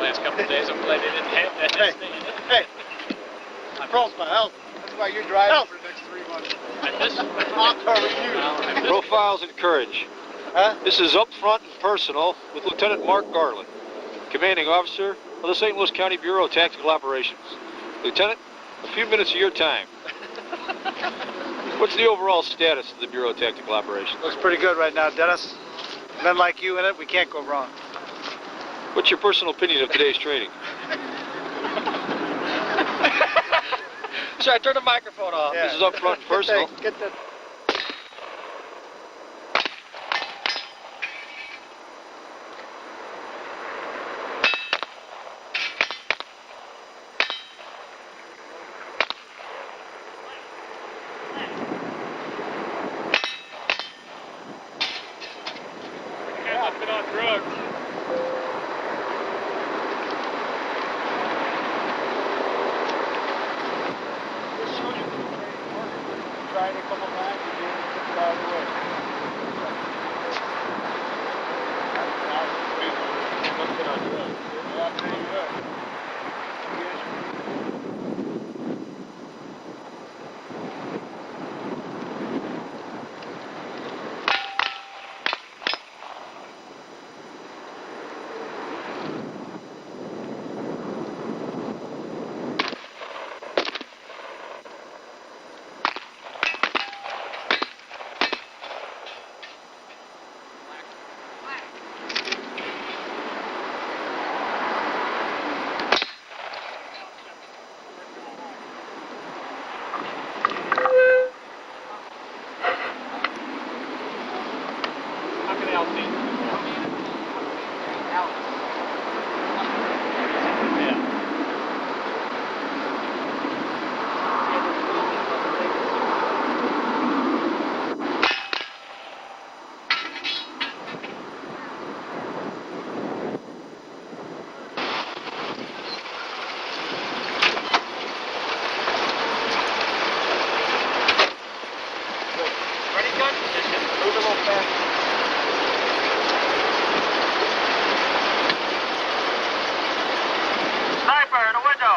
last couple of days, I'm glad they didn't have that. Hey, profile. That's why you're driving for the next 3 months. Profiles and courage. Huh? This is Up Front and Personal with Lieutenant Mark Garland, Commanding Officer of the St. Louis County Bureau of Tactical Operations. Lieutenant, a few minutes of your time. What's the overall status of the Bureau of Tactical Operations? Looks pretty good right now, Dennis. Men like you in it, we can't go wrong. What's your personal opinion of today's training? Should I turn the microphone off? Yeah. This is Up Front and Personal. Get that. Been on drugs. Just show you the training working. Tried it a couple times and you took it out of the way. Been on drugs. Yeah, there you go. Sniper in the window.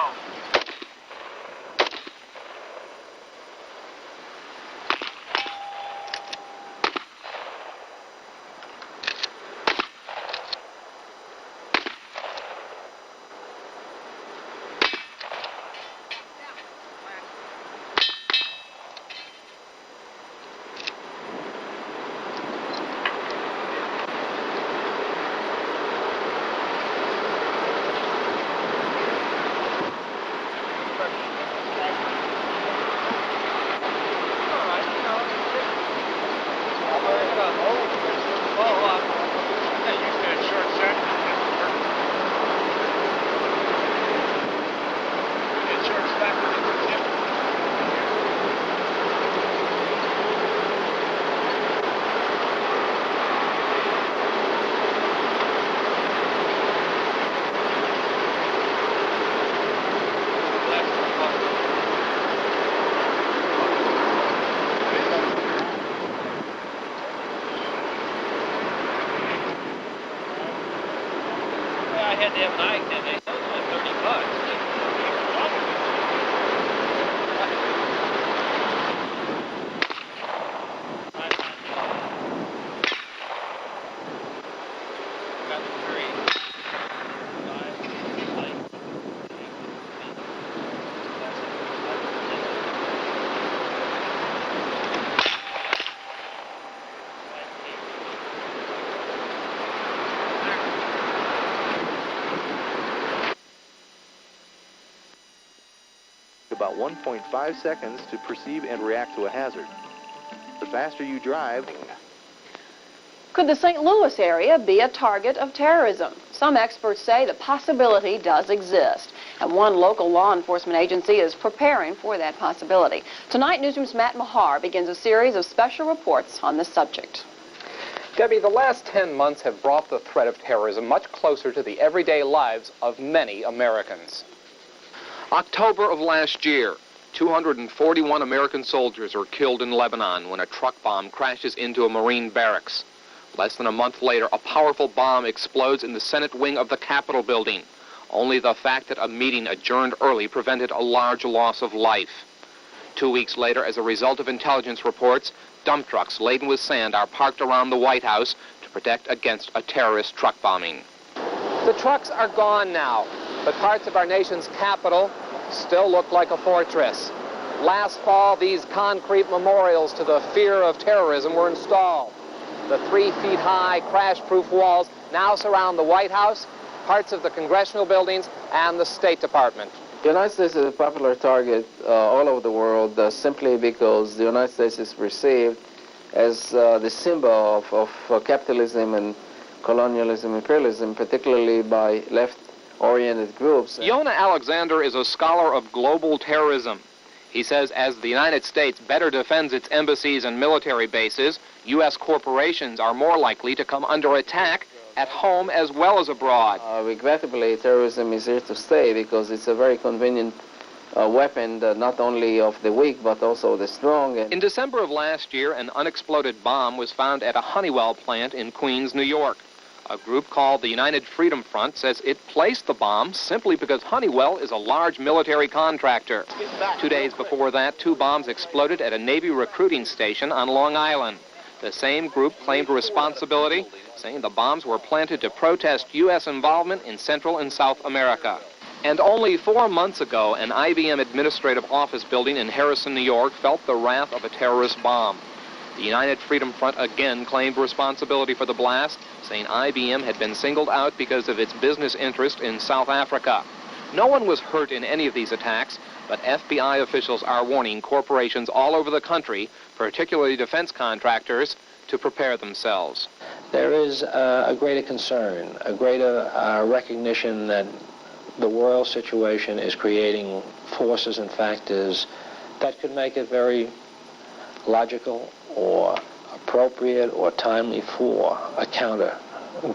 I had to have an eye exam. They said it was only $30. About 1.5 seconds to perceive and react to a hazard. The faster you drive... Could the St. Louis area be a target of terrorism? Some experts say the possibility does exist, and one local law enforcement agency is preparing for that possibility. Tonight, Newsroom's Matt Mahar begins a series of special reports on this subject. Debbie, the last 10 months have brought the threat of terrorism much closer to the everyday lives of many Americans. October of last year, 241 American soldiers were killed in Lebanon when a truck bomb crashes into a Marine barracks. Less than a month later, a powerful bomb explodes in the Senate wing of the Capitol building. Only the fact that a meeting adjourned early prevented a large loss of life. 2 weeks later, as a result of intelligence reports, dump trucks laden with sand are parked around the White House to protect against a terrorist truck bombing. The trucks are gone now, but parts of our nation's capital still look like a fortress. Last fall, these concrete memorials to the fear of terrorism were installed. The 3-feet-high, crash-proof walls now surround the White House, parts of the congressional buildings, and the State Department. The United States is a popular target all over the world simply because the United States is perceived as the symbol of capitalism and colonialism, imperialism, particularly by left-oriented groups. Yona Alexander is a scholar of global terrorism. He says as the United States better defends its embassies and military bases, U.S. corporations are more likely to come under attack at home as well as abroad. Regrettably, terrorism is here to stay because it's a very convenient weapon, not only of the weak, but also the strong. In December of last year, an unexploded bomb was found at a Honeywell plant in Queens, New York. A group called the United Freedom Front says it placed the bomb simply because Honeywell is a large military contractor. 2 days before that, 2 bombs exploded at a Navy recruiting station on Long Island. The same group claimed responsibility, saying the bombs were planted to protest U.S. involvement in Central and South America. And only 4 months ago, an IBM administrative office building in Harrison, New York, felt the wrath of a terrorist bomb. The United Freedom Front again claimed responsibility for the blast, saying IBM had been singled out because of its business interest in South Africa. No one was hurt in any of these attacks, but FBI officials are warning corporations all over the country, particularly defense contractors, to prepare themselves. There is a greater concern, a greater recognition that the world situation is creating forces and factors that could make it very logical or appropriate or timely for a counter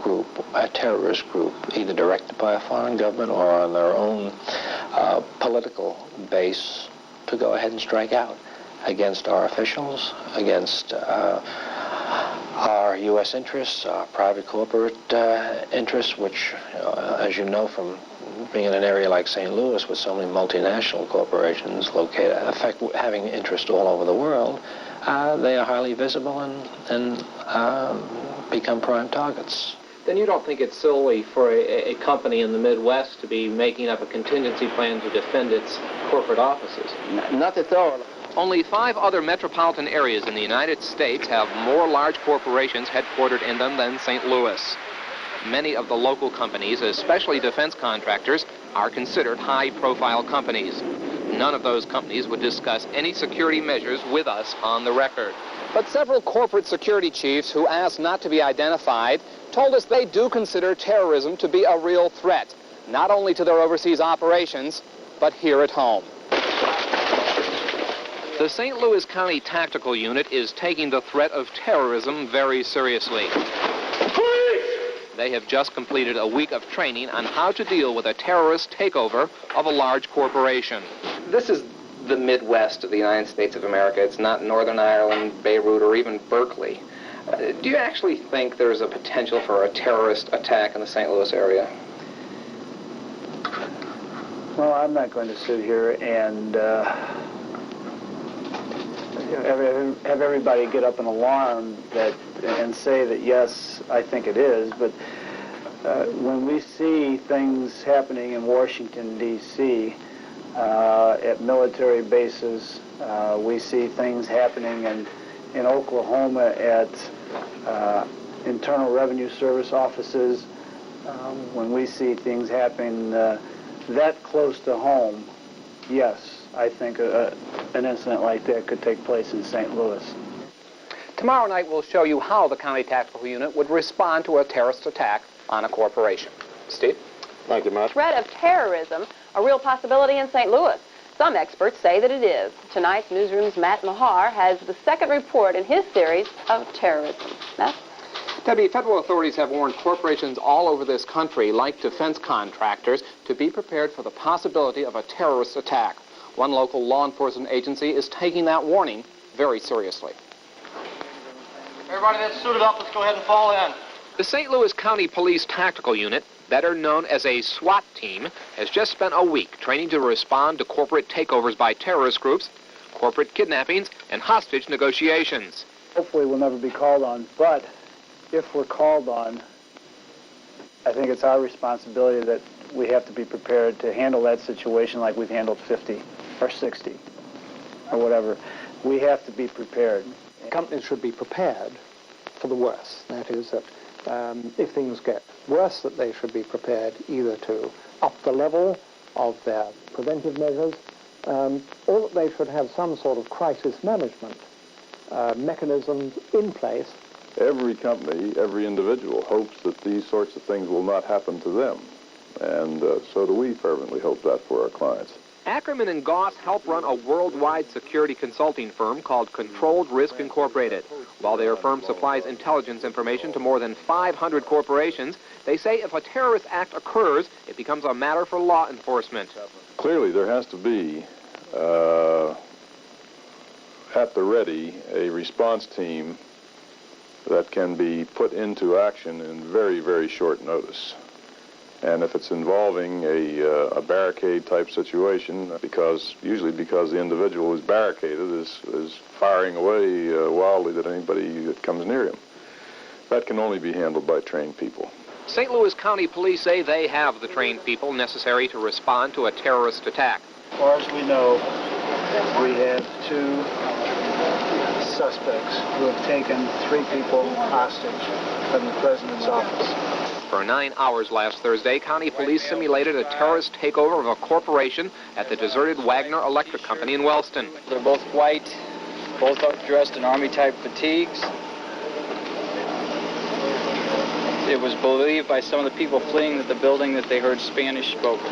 group, a terrorist group, either directed by a foreign government or on their own political base, to go ahead and strike out against our officials, against our U.S. interests, our private corporate interests, which, as you know from being in an area like St. Louis with so many multinational corporations located, having interest all over the world, they are highly visible and become prime targets. Then you don't think it's silly for a company in the Midwest to be making up a contingency plan to defend its corporate offices? Not at all. Only 5 other metropolitan areas in the United States have more large corporations headquartered in them than St. Louis. Many of the local companies, especially defense contractors, are considered high-profile companies. None of those companies would discuss any security measures with us on the record. But several corporate security chiefs who asked not to be identified told us they do consider terrorism to be a real threat, not only to their overseas operations, but here at home. The St. Louis County Tactical Unit is taking the threat of terrorism very seriously. They have just completed a week of training on how to deal with a terrorist takeover of a large corporation. This is the Midwest of the United States of America. It's not Northern Ireland, Beirut, or even Berkeley. Do you actually think there's a potential for a terrorist attack in the St. Louis area? Well, I'm not going to sit here and have everybody get up an alarm and say that, yes, I think it is, but when we see things happening in Washington, D.C., at military bases, we see things happening in Oklahoma at Internal Revenue Service offices, when we see things happening that close to home, yes, I think an incident like that could take place in St. Louis. Tomorrow night we'll show you how the County Tactical Unit would respond to a terrorist attack on a corporation. Steve? Thank you, Matt. Threat of terrorism a real possibility in St. Louis? Some experts say that it is. Tonight's Newsroom's Matt Mahar has the second report in his series of terrorism. Matt? Debbie, federal authorities have warned corporations all over this country, like defense contractors, to be prepared for the possibility of a terrorist attack. One local law enforcement agency is taking that warning very seriously. Everybody that's suited up, let's go ahead and fall in. The St. Louis County Police Tactical Unit better known as a SWAT team, has just spent a week training to respond to corporate takeovers by terrorist groups, corporate kidnappings, and hostage negotiations. Hopefully we'll never be called on, but if we're called on, I think it's our responsibility that we have to be prepared to handle that situation like we've handled 50 or 60 or whatever. We have to be prepared. Companies should be prepared for the worst. That is that if things get worse, that they should be prepared either to up the level of their preventive measures or that they should have some sort of crisis management mechanisms in place. Every company, every individual hopes that these sorts of things will not happen to them. And so do we fervently hope that for our clients. Ackerman and Goss help run a worldwide security consulting firm called Controlled Risk Incorporated. While their firm supplies intelligence information to more than 500 corporations, they say if a terrorist act occurs, it becomes a matter for law enforcement. Clearly, there has to be, at the ready, a response team that can be put into action in very, very short notice. And if it's involving a barricade-type situation, usually because the individual who's barricaded is firing away wildly at anybody that comes near him, that can only be handled by trained people. St. Louis County Police say they have the trained people necessary to respond to a terrorist attack. As far as we know, we have 2 suspects who have taken 3 people hostage from the president's office. For 9 hours last Thursday, county police simulated a terrorist takeover of a corporation at the deserted Wagner Electric Company in Wellston. They're both white, both dressed in Army-type fatigues. It was believed by some of the people fleeing the building that they heard Spanish spoken.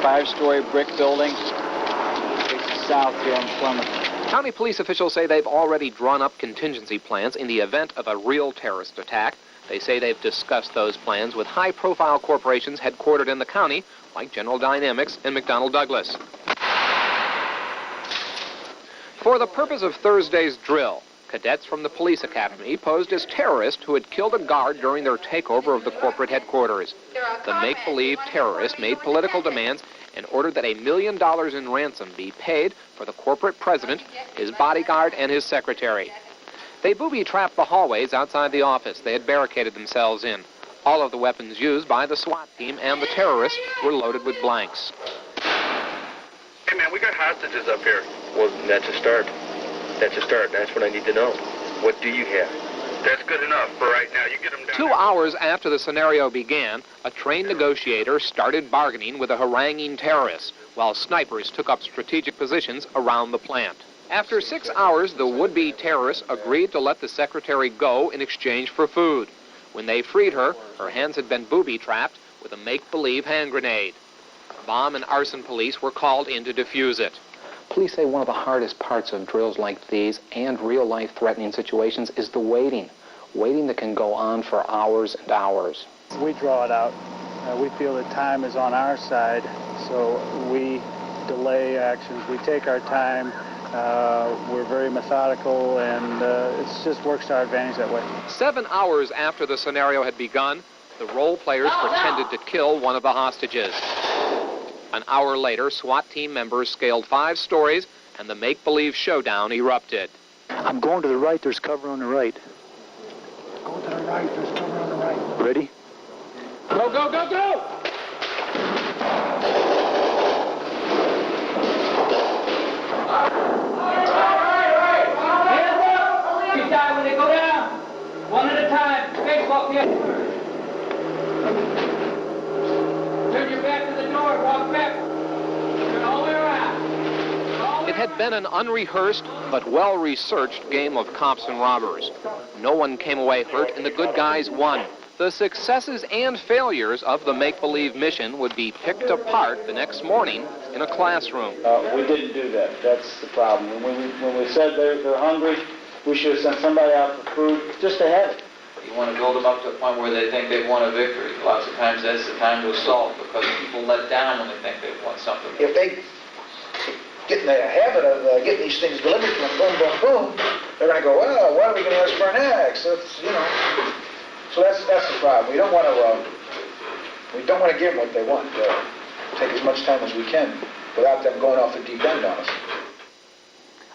5-story brick building, faces south here on Plymouth. County police officials say they've already drawn up contingency plans in the event of a real terrorist attack. They say they've discussed those plans with high-profile corporations headquartered in the county, like General Dynamics and McDonnell Douglas. For the purpose of Thursday's drill, cadets from the police academy posed as terrorists who had killed a guard during their takeover of the corporate headquarters. The make-believe terrorists made political demands and ordered that $1 million in ransom be paid for the corporate president, his bodyguard, and his secretary. They booby-trapped the hallways outside the office they had barricaded themselves in. All of the weapons used by the SWAT team and the terrorists were loaded with blanks. Hey, man, we got hostages up here. Well, that's a start. That's a start. That's what I need to know. What do you have? That's good enough for right now. You get them down 2 hours after the scenario began, a trained negotiator started bargaining with a haranguing terrorist, while snipers took up strategic positions around the plant. After 6 hours, the would-be terrorists agreed to let the secretary go in exchange for food. When they freed her, her hands had been booby-trapped with a make-believe hand grenade. Bomb and arson police were called in to defuse it. Police say one of the hardest parts of drills like these and real-life threatening situations is the waiting. Waiting that can go on for hours and hours. We draw it out. We feel that time is on our side, so we delay actions. We take our time. We're very methodical, and it just works to our advantage that way. 7 hours after the scenario had begun, the role players pretended to kill one of the hostages. An hour later, SWAT team members scaled 5 stories, and the make-believe showdown erupted. I'm going to the right. There's cover on the right. Go to the right. There's cover on the right. Ready? Go, go, go, go! You die when they go down. One at a time. Face walk in. Turn your back to the door. Walk back. Turn all the way around. It had been an unrehearsed but well-researched game of cops and robbers. No one came away hurt, and the good guys won. The successes and failures of the make-believe mission would be picked apart the next morning in a classroom. We didn't do that. That's the problem. When we said they're hungry, we should have sent somebody out for food just to have it. You want to build them up to a point where they think they've won a victory. Lots of times that's the time to assault because people let down when they think they've won something. If they get in the habit of getting these things delivered to them, boom, boom, boom, they're going to go, well, why are we going to ask for an axe? That's, you know. So that's the problem. We don't want to We don't want to give them what they want. Take as much time as we can without them going off the deep end on us.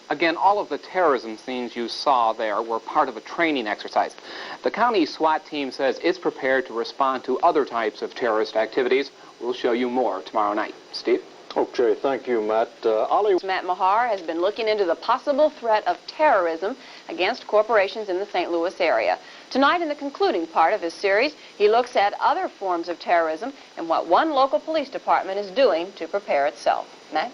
Again, all of the terrorism scenes you saw there were part of a training exercise. The county SWAT team says it's prepared to respond to other types of terrorist activities. We'll show you more tomorrow night. Steve? Okay, thank you, Matt. Ollie. Matt Mahar has been looking into the possible threat of terrorism against corporations in the St. Louis area. Tonight, in the concluding part of his series, he looks at other forms of terrorism and what one local police department is doing to prepare itself. Matt?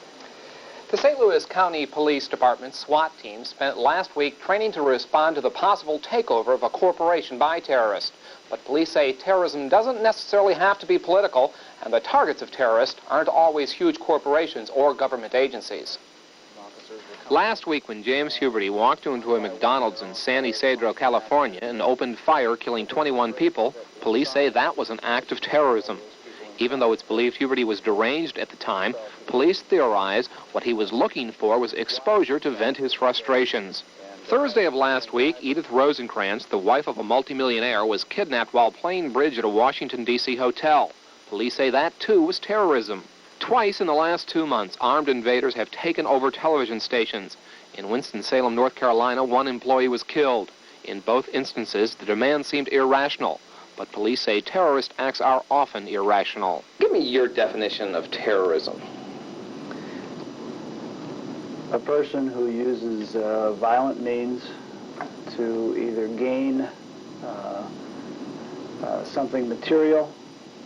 The St. Louis County Police Department SWAT team spent last week training to respond to the possible takeover of a corporation by terrorists. But police say terrorism doesn't necessarily have to be political, and the targets of terrorists aren't always huge corporations or government agencies. Last week, when James Huberty walked into a McDonald's in San Ysidro, California, and opened fire, killing 21 people, police say that was an act of terrorism. Even though it's believed Huberty was deranged at the time, police theorize what he was looking for was exposure to vent his frustrations. Thursday of last week, Edith Rosencrantz, the wife of a multimillionaire, was kidnapped while playing bridge at a Washington, D.C. hotel. Police say that, too, was terrorism. Twice in the last 2 months, armed invaders have taken over television stations. In Winston-Salem, North Carolina, one employee was killed. In both instances, the demand seemed irrational. But police say terrorist acts are often irrational. Give me your definition of terrorism. A person who uses violent means to either gain something material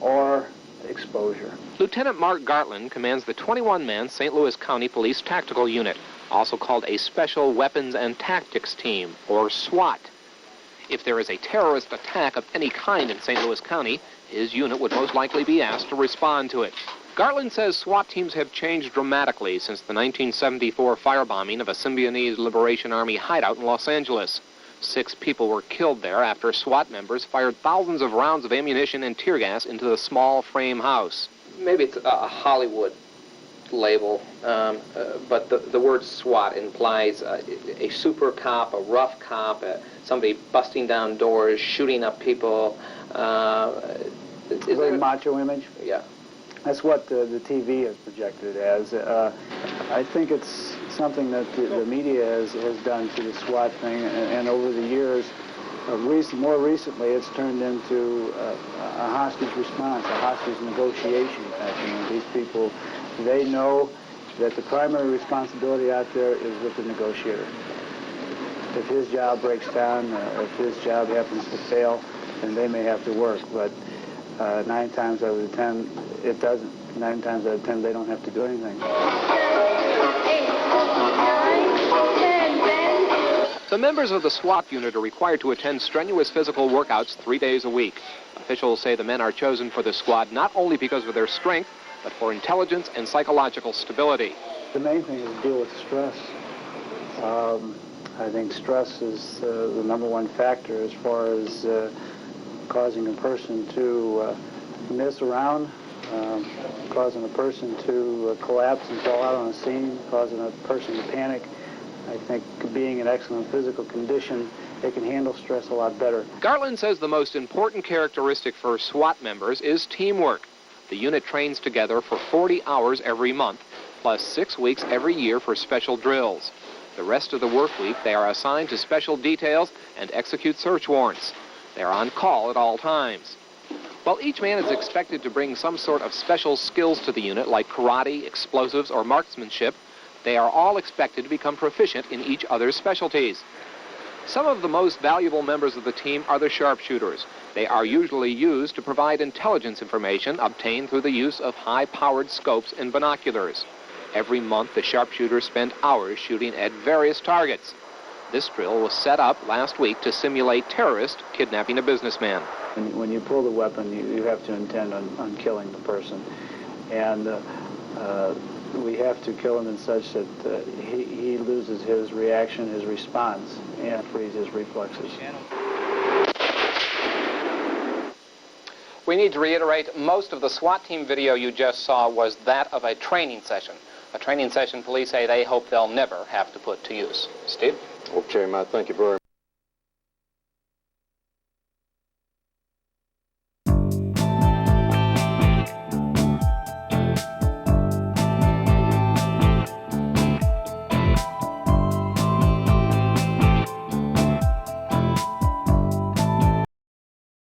or exposure. Lieutenant Mark Gartland commands the 21-man St. Louis County Police Tactical Unit, also called a Special Weapons and Tactics Team, or SWAT. If there is a terrorist attack of any kind in St. Louis County, his unit would most likely be asked to respond to it. Gartland says SWAT teams have changed dramatically since the 1974 firebombing of a Symbionese Liberation Army hideout in Los Angeles. 6 people were killed there after SWAT members fired thousands of rounds of ammunition and tear gas into the small frame house. Maybe it's a Hollywood label, but the word SWAT implies a super cop, a rough cop, somebody busting down doors, shooting up people. Very macho image? Yeah. That's what the TV has projected it as. I think it's something that the media has done to the SWAT thing, and over the years, more recently, it's turned into a hostage response, a hostage negotiation type thing. These people, they know that the primary responsibility out there is with the negotiator. If his job breaks down, if his job happens to fail, then they may have to work. But 9 times out of 10, it doesn't. 9 times out of 10, they don't have to do anything. The members of the SWAT unit are required to attend strenuous physical workouts 3 days a week. Officials say the men are chosen for the squad not only because of their strength, but for intelligence and psychological stability. The main thing is to deal with stress. I think stress is the #1 factor as far as causing a person to miss around, causing a person to collapse and fall out on a scene, causing a person to panic. I think being in excellent physical condition, they can handle stress a lot better. Gartland says the most important characteristic for SWAT members is teamwork. The unit trains together for 40 hours every month, plus 6 weeks every year for special drills. The rest of the work week, they are assigned to special details and execute search warrants. They are on call at all times. While each man is expected to bring some sort of special skills to the unit, like karate, explosives, or marksmanship, they are all expected to become proficient in each other's specialties. Some of the most valuable members of the team are the sharpshooters. They are usually used to provide intelligence information obtained through the use of high-powered scopes and binoculars. Every month, the sharpshooters spend hours shooting at various targets. This drill was set up last week to simulate terrorists kidnapping a businessman. When you pull the weapon, you have to intend on killing the person. And we have to kill him in such that he loses his reaction, his response, and frees his reflexes. We need to reiterate, most of the SWAT team video you just saw was that of a training session. A training session police say they hope they'll never have to put to use. Steve? Okay, Matt, thank you very much.